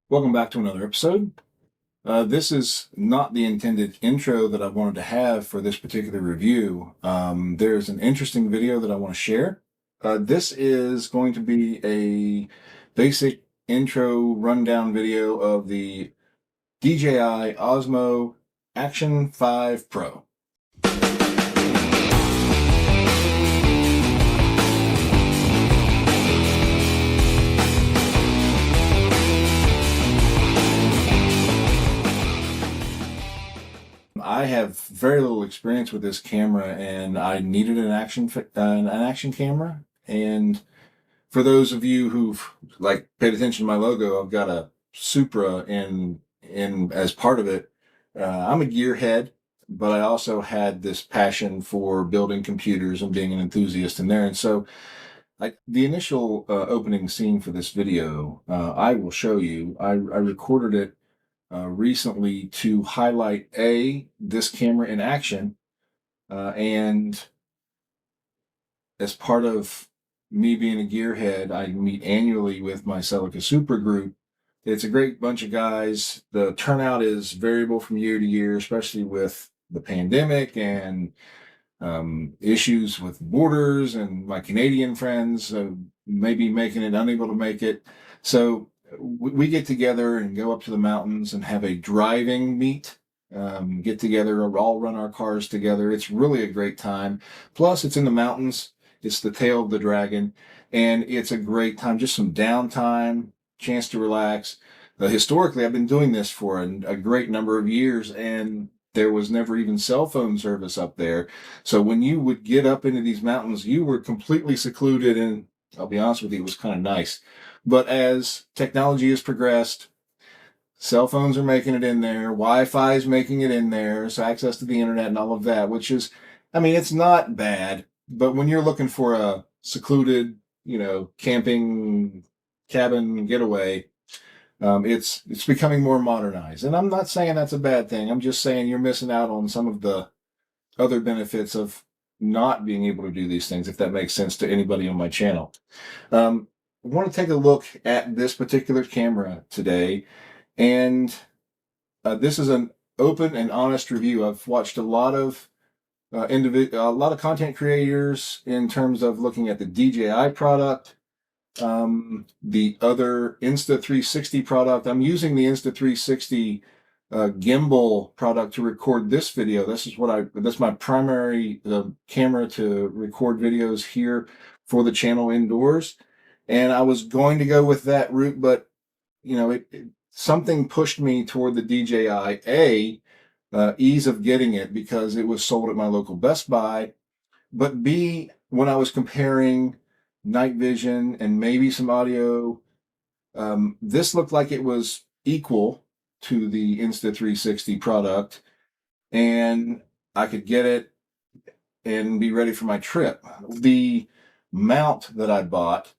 Welcome back to another episode. This is not the intended intro that I wanted to have for this particular review. There's an interesting video that I want to share. This is going to be a basic intro rundown video of the DJI Osmo Action 5 Pro. I have very little experience with this camera, and I needed an action camera. And for those of you who've paid attention to my logo, I've got a Supra in as part of it. I'm a gearhead, but I also had this passion for building computers and being an enthusiast in there. And so, the initial opening scene for this video, I will show you. I recorded it recently to highlight this camera in action, and as part of me being a gearhead, I meet annually with my Celica Supra group. It's a great bunch of guys. The turnout is variable from year to year, especially with the pandemic and issues with borders, and my Canadian friends maybe making it, unable to make it. So we get together and go up to the mountains and have a driving meet, get together, all run our cars together. It's really a great time. Plus, it's in the mountains. It's the tail of the dragon, and it's a great time. Just some downtime, chance to relax. Historically, I've been doing this for a great number of years, and there was never even cell phone service up there. So when you would get up into these mountains, you were completely secluded, and I'll be honest with you, it was kind of nice. But as technology has progressed, cell phones are making it in there, Wi-Fi is making it in there, so access to the internet and all of that, which is, I mean, it's not bad, but when you're looking for a secluded, camping cabin getaway, it's becoming more modernized. And I'm not saying that's a bad thing. I'm just saying you're missing out on some of the other benefits of not being able to do these things, if that makes sense to anybody on my channel. I want to take a look at this particular camera today, and this is an open and honest review. I've watched a lot of content creators in terms of looking at the DJI product, the other Insta360 product. I'm using the Insta360 gimbal product to record this video. That's my primary camera to record videos here for the channel indoors. And I was going to go with that route, but something pushed me toward the DJI. Ease of getting it because it was sold at my local Best Buy, but B, when I was comparing night vision and maybe some audio, this looked like it was equal to the Insta360 product, and I could get it and be ready for my trip. The mount that I bought,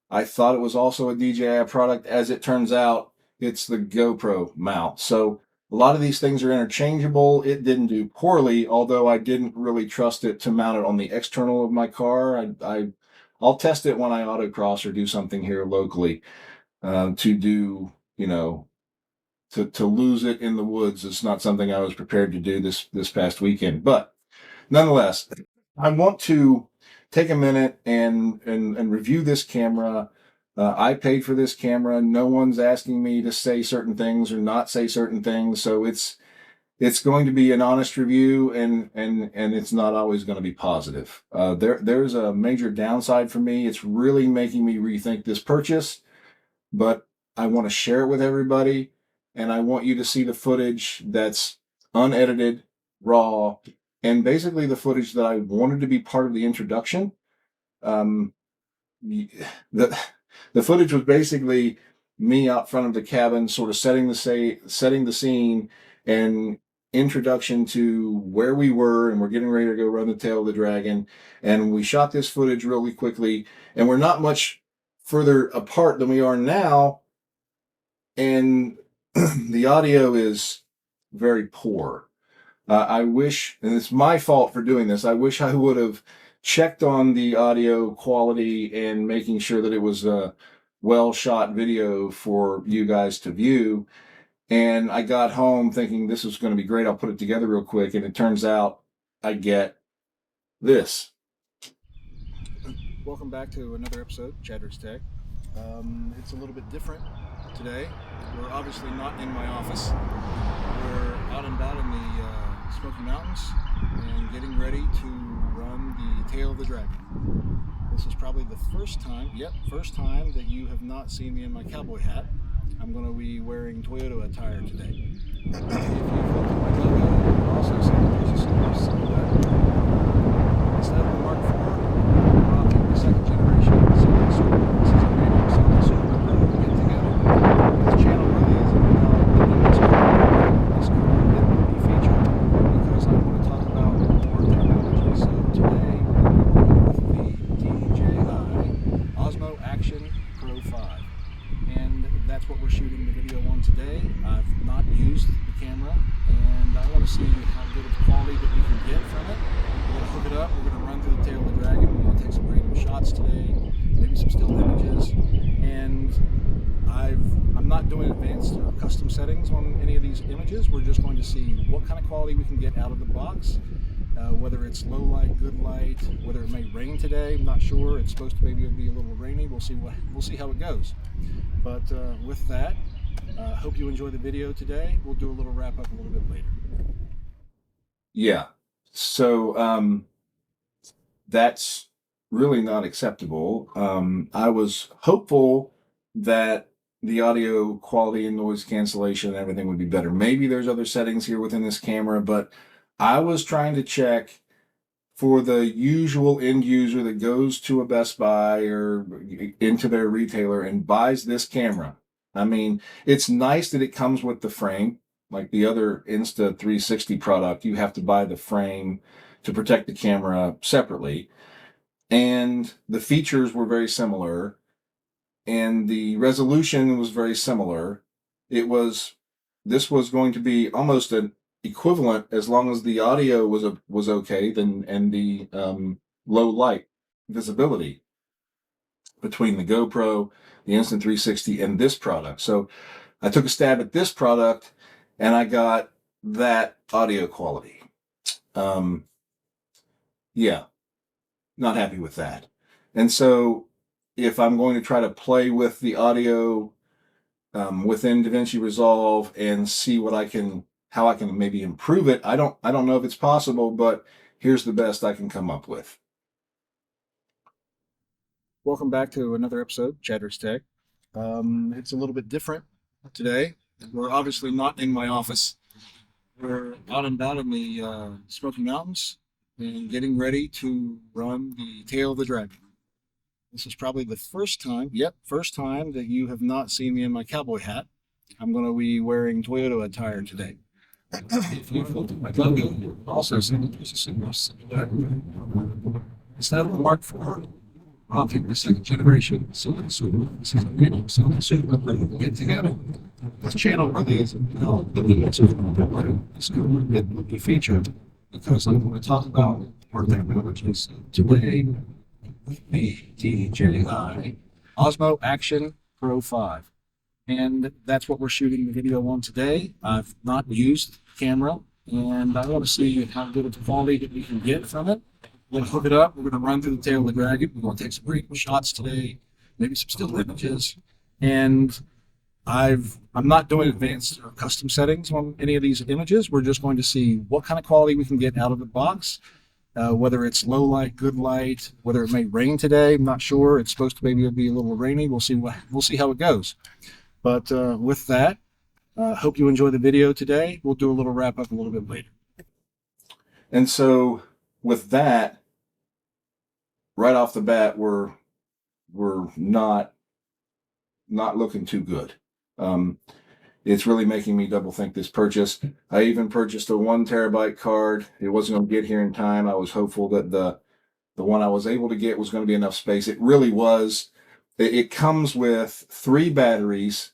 I thought it was also a DJI product. As it turns out, it's the GoPro mount. So a lot of these things are interchangeable. It didn't do poorly, although I didn't really trust it to mount it on the external of my car. I'll test it when I autocross or do something here locally. To do, to lose it in the woods is not something I was prepared to do this past weekend. But nonetheless, I want to take a minute and review this camera. I paid for this camera. No one's asking me to say certain things or not say certain things. So it's going to be an honest review, and it's not always going to be positive. There's a major downside for me. It's really making me rethink this purchase, but I want to share it with everybody, and I want you to see the footage that's unedited, raw, and basically the footage that I wanted to be part of the introduction. The footage was basically me out front of the cabin, sort of setting the scene and introduction to where we were, and we're getting ready to go run the tail of the dragon. And we shot this footage really quickly, and we're not much further apart than we are now, and the audio is very poor. I wish, and it's my fault for doing this, I wish I would have checked on the audio quality and making sure that it was well shot video for you guys to view. And I got home thinking this was going to be great. I'll put it together real quick. And it turns out I get this. Welcome back to another episode of Chadrick's Tech. It's a little bit different today. We're obviously not in my office. We're out and about in the Smoky Mountains and getting ready to run the Tail of the Dragon. This is probably the first time that you have not seen me in my cowboy hat. I'm going to be wearing Toyota attire today. If you've looked at my logo, you'll also see that there's a similar silhouette. Instead of the Mark IV, we're rocking the second generation Celica Supra. This is a manual Celica Supra that we get together. This channel really isn't about building this car. This car it will be featured because I want to talk about more technology. So today we're working with the DJI Osmo Action Pro 5. And that's what we're shooting the video on today. I've not used the camera, and I want to see how good of quality that we can get from it. We're going to hook it up, we're going to run through the Tail of the Dragon, we're going to take some random shots today, maybe some still images, and I'm not doing advanced or custom settings on any of these images. We're just going to see what kind of quality we can get out of the box. Whether it's low light, good light, whether it may rain today, I'm not sure. It's supposed to maybe be a little rainy. We'll see how it goes. But with that, hope you enjoy the video today. We'll do a little wrap up a little bit later. Yeah, so that's really not acceptable. I was hopeful that the audio quality and noise cancellation and everything would be better. Maybe there's other settings here within this camera, but I was trying to check for the usual end user that goes to a Best Buy or into their retailer and buys this camera. I mean, it's nice that it comes with the frame. Like the other Insta360 product, you have to buy the frame to protect the camera separately. And the features were very similar. And the resolution was very similar. This was going to be almost an equivalent as long as the audio was okay, and the low light visibility between the GoPro, the Insta360, and this product. So I took a stab at this product, and I got that audio quality. Yeah, not happy with that. And so if I'm going to try to play with the audio within DaVinci Resolve and see how I can maybe improve it. I don't know if it's possible, but here's the best I can come up with. Welcome back to another episode of Chadrick's Tech. It's a little bit different today. We're obviously not in my office. We're out and about in the Smoky Mountains and getting ready to run the Tail of the Dragon. This is probably the first time that you have not seen me in my cowboy hat. I'm going to be wearing Toyota attire today. If you've looked at my logo, you'll also see that there's a similar silhouette. Instead of the Mark IV, rocking the second generation Celica Supra. This is a manual Celica Supra that we get together. This channel really isn't about building a Supra. This car it will be featured because I want to talk about more technologies today with the DJI Osmo Action Pro 5. And that's what we're shooting the video on today. I've not used the camera, and I want to see how good of quality that we can get from it. We're going to hook it up. We're going to run through the Tail of the Dragon. We're going to take some random shots today, maybe some still images. And I'm not doing advanced or custom settings on any of these images. We're just going to see what kind of quality we can get out of the box. Whether it's low light, good light, whether it may rain today, I'm not sure. It's supposed to maybe be a little rainy. We'll see how it goes. But with that, hope you enjoy the video today. We'll do a little wrap up a little bit later. And so with that, right off the bat, we're not looking too good. It's really making me double think this purchase. I even purchased a 1 terabyte card. It wasn't going to get here in time. I was hopeful that the one I was able to get was going to be enough space. It really was. It comes with 3 batteries,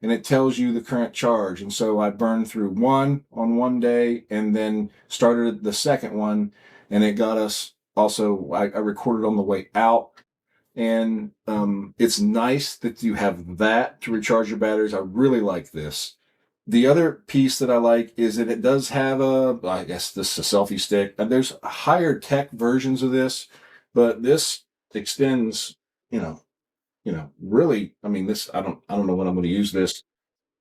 and it tells you the current charge. And so I burned through one on one day and then started the second one, and it got us also, I recorded on the way out. And it's nice that you have that to recharge your batteries. I really like this. The other piece that I like is that it does have I guess this is a selfie stick. And there's higher tech versions of this, but this extends, really. I mean, this, I don't know when I'm going to use this,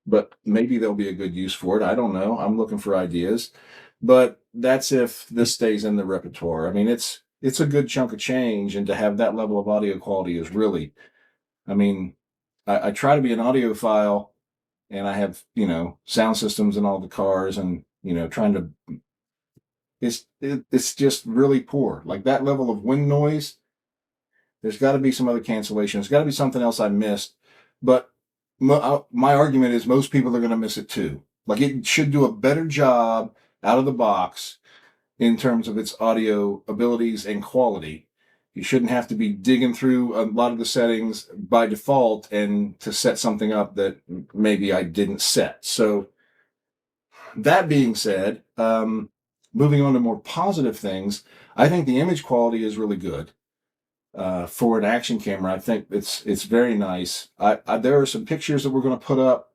but maybe there'll be a good use for it. I don't know. I'm looking for ideas, but that's if this stays in the repertoire. I mean, it's a good chunk of change, and to have that level of audio quality is really, I mean, I try to be an audiophile, and I have, sound systems in all the cars, and, trying to, it's just really poor. Like that level of wind noise, there's got to be some other cancellation. There's got to be something else I missed. But my argument is most people are going to miss it too. Like it should do a better job out of the box in terms of its audio abilities and quality. You shouldn't have to be digging through a lot of the settings by default and to set something up that maybe I didn't set. So that being said, moving on to more positive things, I think the image quality is really good. For an action camera, I think it's very nice. There are some pictures that we're going to put up.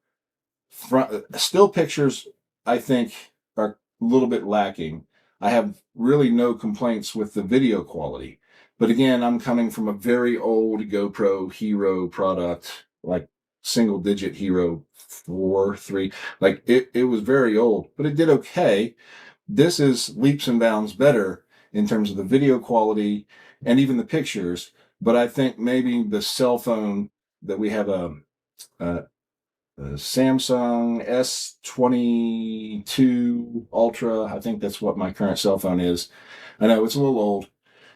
Still pictures, I think, are a little bit lacking. I have really no complaints with the video quality. But again, I'm coming from a very old GoPro Hero product, like single digit Hero 4, 3. Like it was very old, but it did okay. This is leaps and bounds better in terms of the video quality and even the pictures. But I think maybe the cell phone that we have a Samsung S22 Ultra, I think that's what my current cell phone is. I know it's a little old,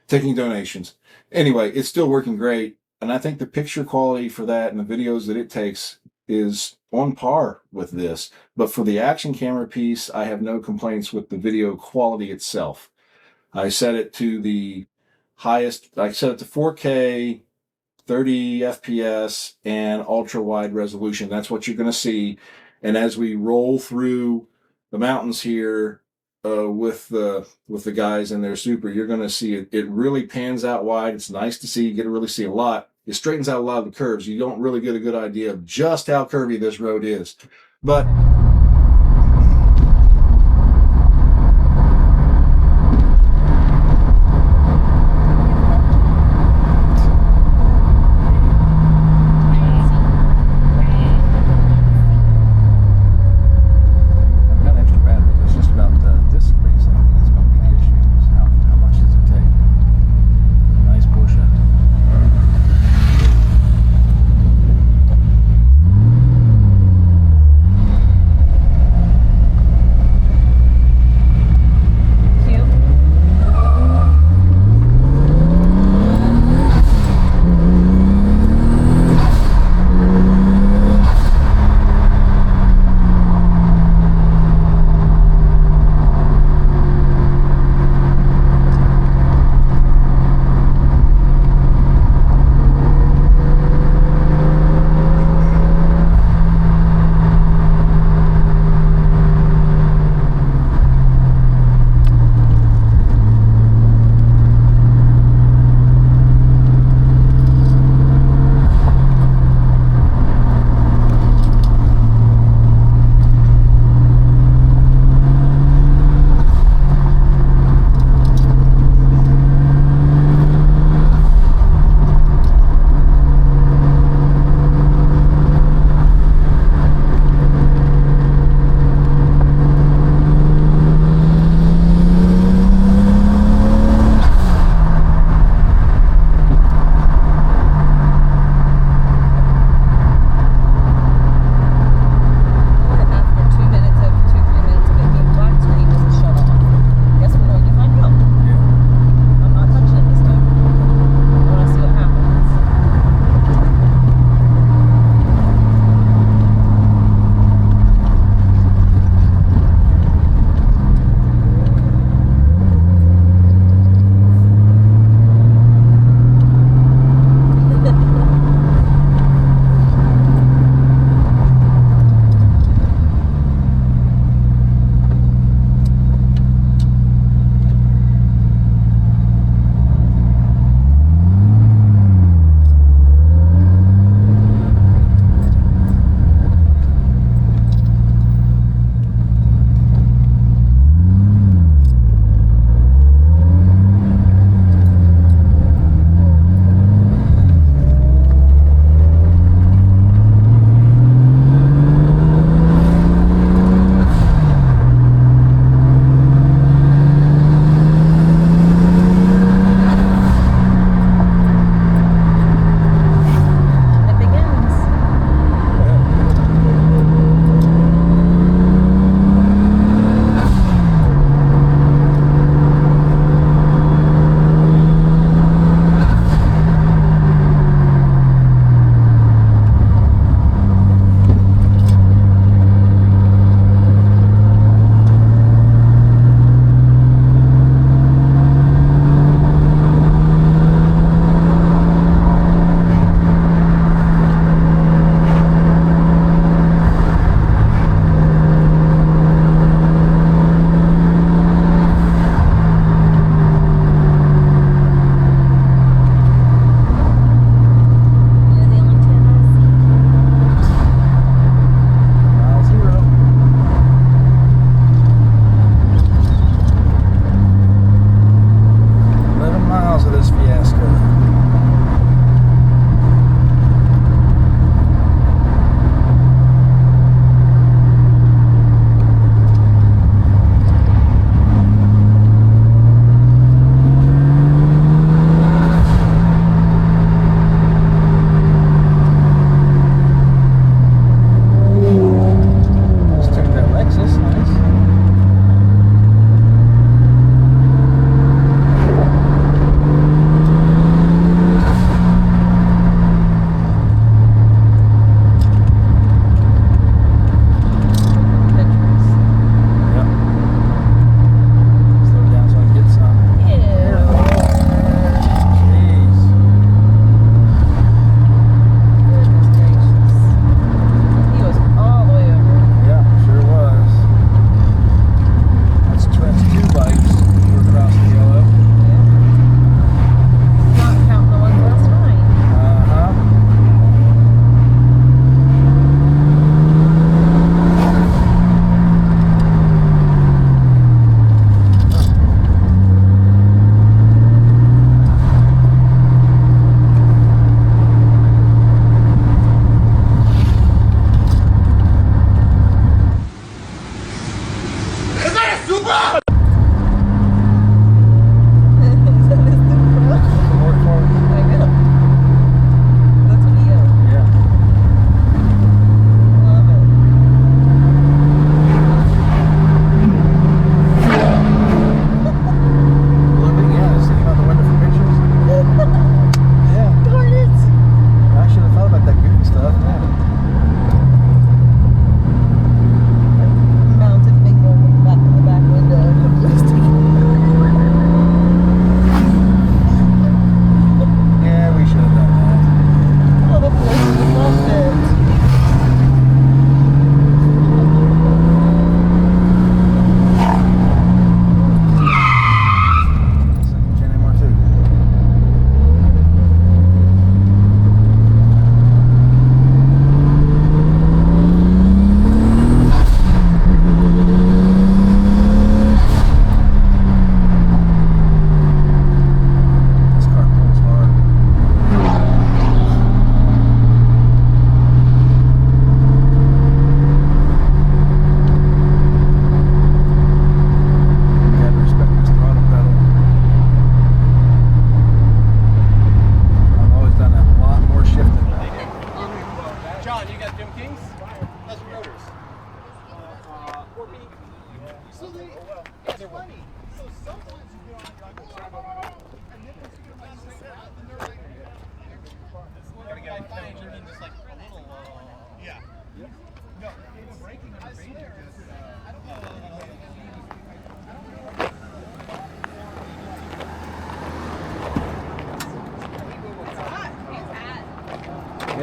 taking donations. Anyway, it's still working great. And I think the picture quality for that and the videos that it takes is on par with this. But for the action camera piece, I have no complaints with the video quality itself. I set it to the highest, I set it to 4K, 30 FPS, and ultra wide resolution. That's what you're going to see. And as we roll through the mountains here with the guys in their Supra, you're going to see it. It really pans out wide. It's nice to see. You get to really see a lot. It straightens out a lot of the curves. You don't really get a good idea of just how curvy this road is. But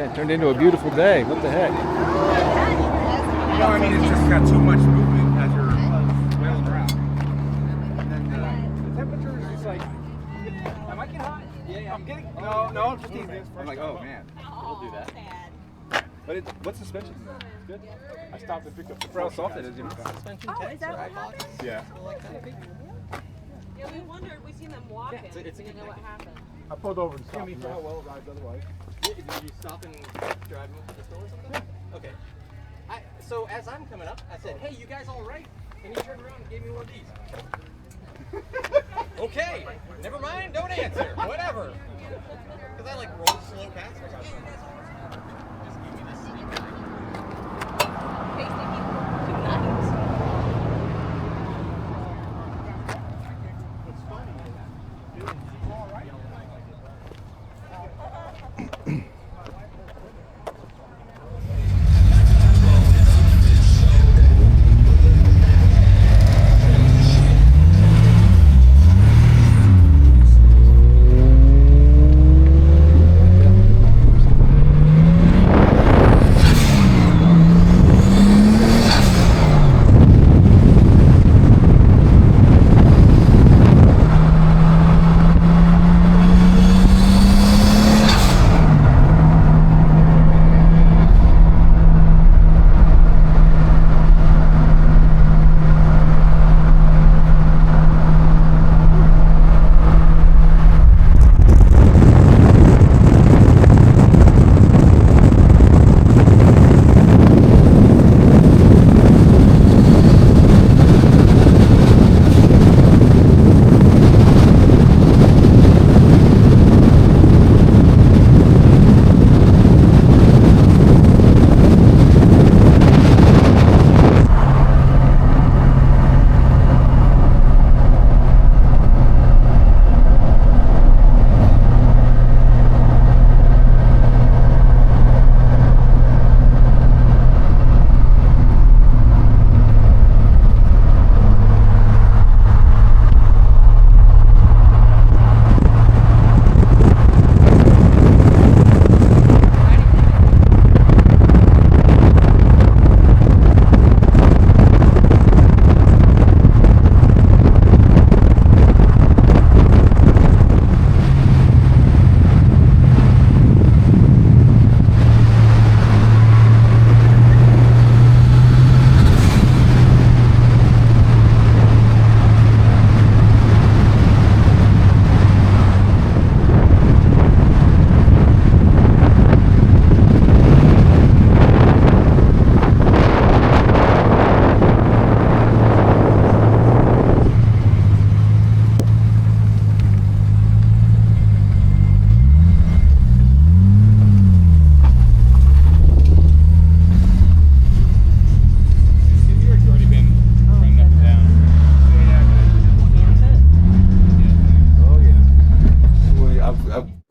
Yeah, it turned into a beautiful day. What the heck? No, I mean, it's just got too much movement as you're wailing around. And then the temperature is just like, am I getting hot? Yeah, I'm getting, no, I'm just easy. I'm like, oh man. We'll do that. But what's suspension? It's good. I stopped and picked up the how soft it is, you know. Suspension Is that what happened? Yeah. Yeah, we wondered. We seen them walking. Yeah, it's we didn't know what happened. I pulled over and stopped. For how well it rides otherwise. Did you stop and drive him to the store or something? Okay. So as I'm coming up, I said, hey, you guys all right? And he turned around and gave me one of these. Okay, never mind, don't answer, whatever. Because I like roll slow past or something. Just give me this sneak eye. What's funny is he's all right.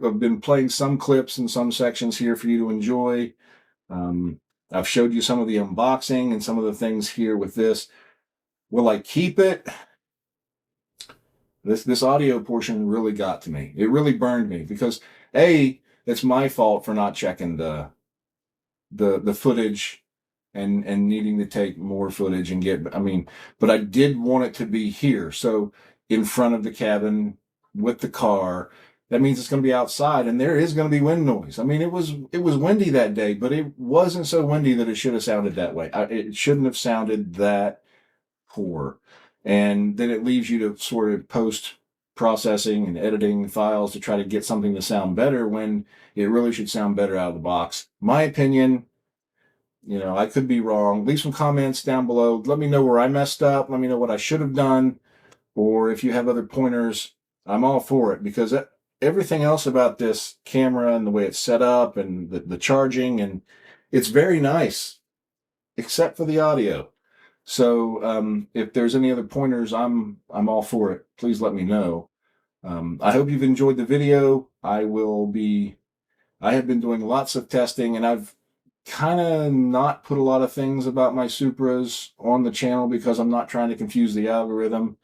I've been playing some clips in some sections here for you to enjoy. I've showed you some of the unboxing and some of the things here with this. Will I keep it? This audio portion really got to me. It really burned me because it's my fault for not checking the footage and needing to take more footage and but I did want it to be here. So in front of the cabin with the car, that means it's going to be outside and there is going to be wind noise. I mean, it was windy that day, but it wasn't so windy that it should have sounded that way. It shouldn't have sounded that poor. And then it leaves you to sort of post processing and editing files to try to get something to sound better when it really should sound better out of the box. My opinion, I could be wrong. Leave some comments down below. Let me know where I messed up. Let me know what I should have done. Or if you have other pointers, I'm all for it, because everything else about this camera and the way it's set up and the charging, and it's very nice, except for the audio. So if there's any other pointers, I'm all for it. Please let me know. I hope you've enjoyed the video. I have been doing lots of testing, and I've kind of not put a lot of things about my Supras on the channel because I'm not trying to confuse the algorithm.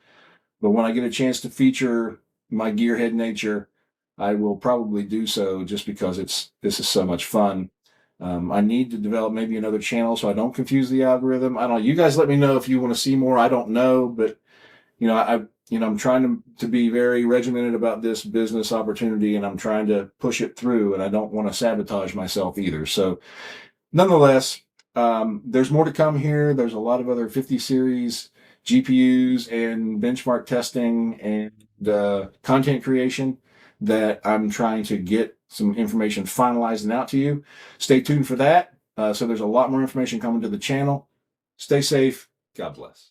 But when I get a chance to feature my gearhead nature, I will probably do so, just because this is so much fun. I need to develop maybe another channel so I don't confuse the algorithm. I don't know. You guys let me know if you want to see more. I don't know, but I'm trying to be very regimented about this business opportunity, and I'm trying to push it through, and I don't want to sabotage myself either. So nonetheless, there's more to come here. There's a lot of other 50 series GPUs and benchmark testing and content creation that I'm trying to get some information finalized and out to you. Stay tuned for that. So there's a lot more information coming to the channel. Stay safe. God bless.